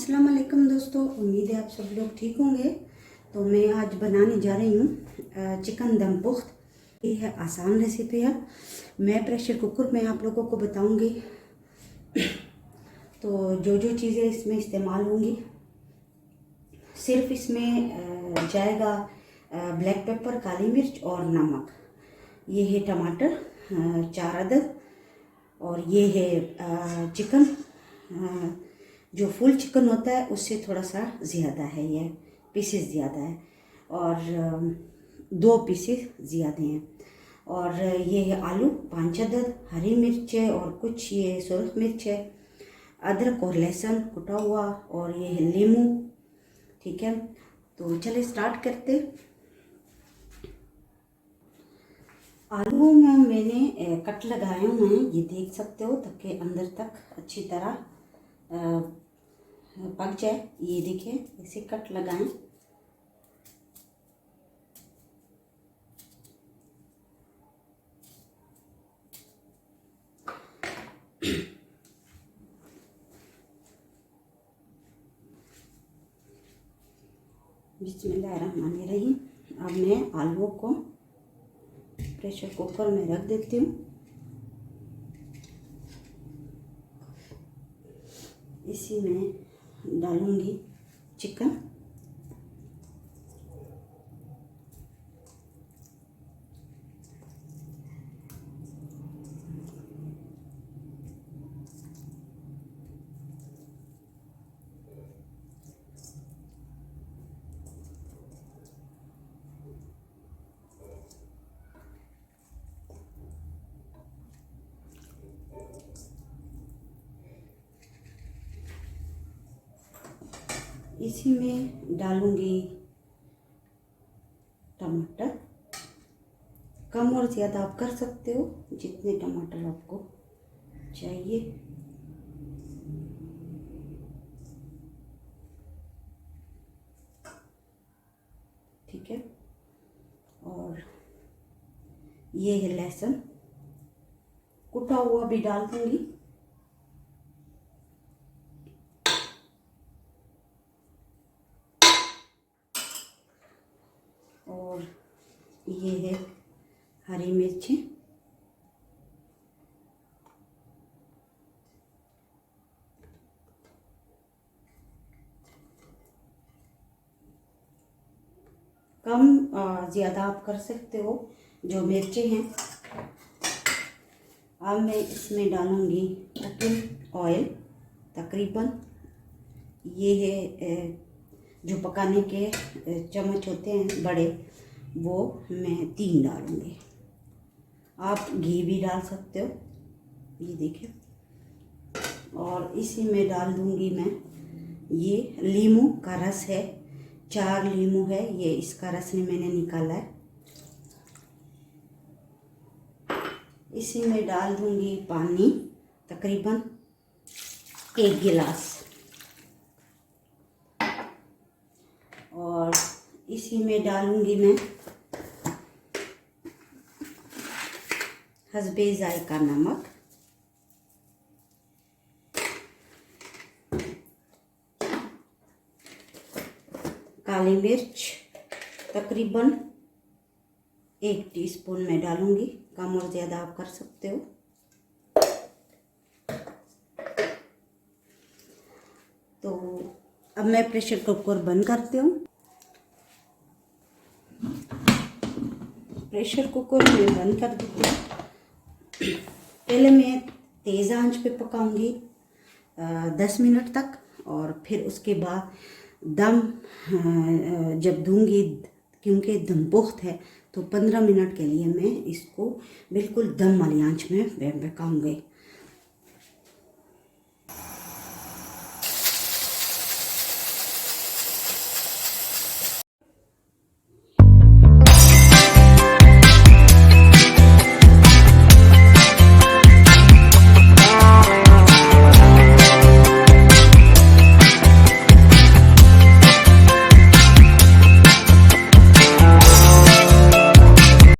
अस्सलाम वालेकुम दोस्तों, उम्मीद है आप सब लोग ठीक होंगे। तो मैं आज बनाने जा रही हूँ चिकन दम पुख्त। ये है आसान रेसिपी है। मैं प्रेशर कुकर में आप लोगों को बताऊंगी। तो जो जो चीज़ें इसमें इस्तेमाल होंगी, सिर्फ इसमें जाएगा ब्लैक पेपर, काली मिर्च और नमक। ये है टमाटर 4 अदद, और ये है चिकन। जो फुल चिकन होता है उससे थोड़ा सा ज़्यादा है, ये पीसेस ज़्यादा है, और 2 पीसेस ज़्यादा हैं। और ये है आलू 5 अदद, हरी मिर्च है और कुछ ये सुरख मिर्च है, अदरक और लहसुन कुटा हुआ, और ये है नींबू। ठीक है, तो चलिए स्टार्ट करते। आलू में मैंने कट लगाए हुए हैं, ये देख सकते हो, ताकि अंदर तक अच्छी तरह पक जाए। ये देखिए, ऐसे कट लगाएं। बिस्मिल्लाहिर्रहमानिर्रहीम। अब मैं आलू को प्रेशर कुकर में रख देती हूँ। इसी में डालूंगी चिकन। इसी में डालूंगी टमाटर। कम और ज़्यादा आप कर सकते हो, जितने टमाटर आपको चाहिए। ठीक है, और ये है लहसुन कुटा हुआ भी डाल दूंगी। और ये है हरी मिर्ची, कम ज़्यादा आप कर सकते हो जो मिर्ची हैं। अब मैं इसमें डालूंगी कुकिंग ऑयल, तकरीबन ये है जो पकाने के चम्मच होते हैं बड़े, वो मैं 3 डालूंगी। आप घी भी डाल सकते हो, ये देखिए। और इसी में डाल दूंगी मैं ये नींबू का रस है, 4 नींबू है ये, इसका रस मैंने निकाला है। इसी में डाल दूंगी पानी, तकरीबन 1 गिलास। और इसी में डालूंगी मैं हस्बे जायका नमक, काली मिर्च तकरीबन 1 टीस्पून में डालूंगी। कम और ज़्यादा आप कर सकते हो। तो अब मैं प्रेशर कुकर बंद करती हूँ। प्रेशर कुकर में बंद कर देती हूँ। पहले मैं तेज़ आंच पे पकाऊंगी 10 मिनट तक, और फिर उसके बाद दम जब दूंगी, क्योंकि दम पुख्त है, तो 15 मिनट के लिए मैं इसको बिल्कुल दम वाली आंच में पकाऊंगी।